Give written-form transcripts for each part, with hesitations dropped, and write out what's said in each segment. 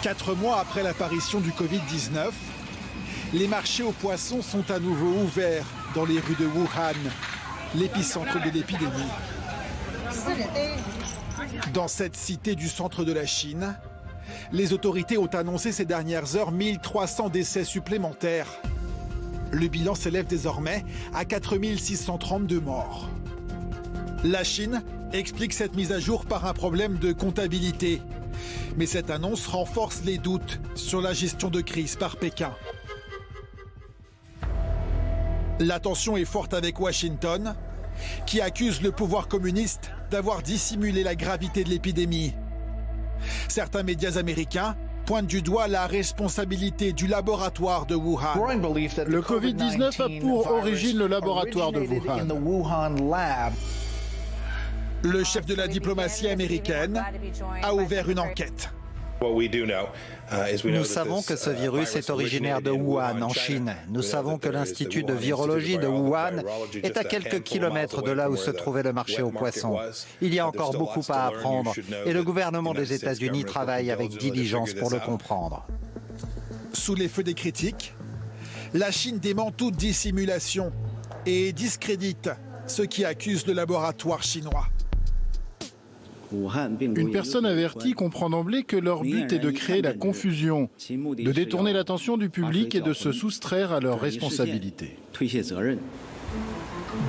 4 mois après l'apparition du Covid-19, les marchés aux poissons sont à nouveau ouverts dans les rues de Wuhan, l'épicentre de l'épidémie. Dans cette cité du centre de la Chine, les autorités ont annoncé ces dernières heures 1300 décès supplémentaires. Le bilan s'élève désormais à 4632 morts. La Chine explique cette mise à jour par un problème de comptabilité. Mais cette annonce renforce les doutes sur la gestion de crise par Pékin. La tension est forte avec Washington, qui accuse le pouvoir communiste d'avoir dissimulé la gravité de l'épidémie. Certains médias américains pointent du doigt la responsabilité du laboratoire de Wuhan. Le Covid-19 a pour origine le laboratoire de Wuhan. Le chef de la diplomatie américaine a ouvert une enquête. Nous savons que ce virus est originaire de Wuhan, en Chine. Nous savons que l'Institut de virologie de Wuhan est à quelques kilomètres de là où se trouvait le marché aux poissons. Il y a encore beaucoup à apprendre et le gouvernement des États-Unis travaille avec diligence pour le comprendre. Sous les feux des critiques, la Chine dément toute dissimulation et discrédite ceux qui accusent le laboratoire chinois. Une personne avertie comprend d'emblée que leur but est de créer la confusion, de détourner l'attention du public et de se soustraire à leurs responsabilités.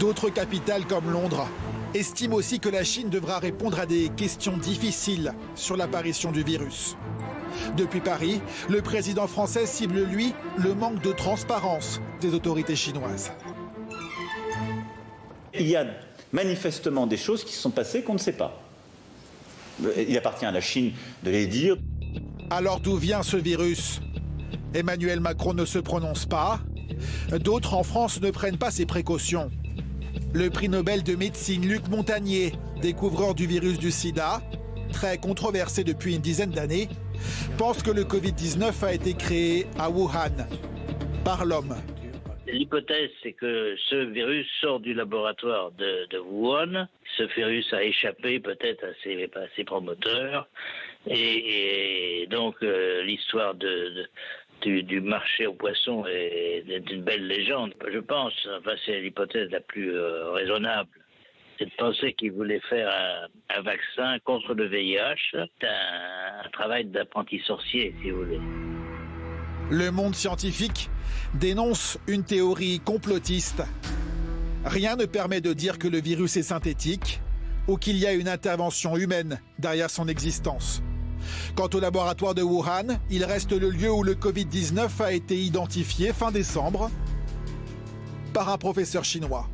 D'autres capitales comme Londres estiment aussi que la Chine devra répondre à des questions difficiles sur l'apparition du virus. Depuis Paris, le président français cible, lui, le manque de transparence des autorités chinoises. Il y a manifestement des choses qui se sont passées qu'on ne sait pas. Il appartient à la Chine de les dire. Alors d'où vient ce virus? Emmanuel Macron ne se prononce pas. D'autres en France ne prennent pas ses précautions. Le prix Nobel de médecine Luc Montagnier, découvreur du virus du sida, très controversé depuis une dizaine d'années, pense que le Covid-19 a été créé à Wuhan par l'homme. L'hypothèse, c'est que ce virus sort du laboratoire de Wuhan. Ce virus a échappé peut-être à ses promoteurs. Et donc, l'histoire du marché aux poissons est une belle légende, je pense. Enfin, c'est l'hypothèse la plus raisonnable. C'est de penser qu'ils voulaient faire un vaccin contre le VIH. C'est un travail d'apprenti sorcier, si vous voulez. Le monde scientifique dénonce une théorie complotiste. Rien ne permet de dire que le virus est synthétique ou qu'il y a une intervention humaine derrière son existence. Quant au laboratoire de Wuhan, il reste le lieu où le Covid-19 a été identifié fin décembre par un professeur chinois.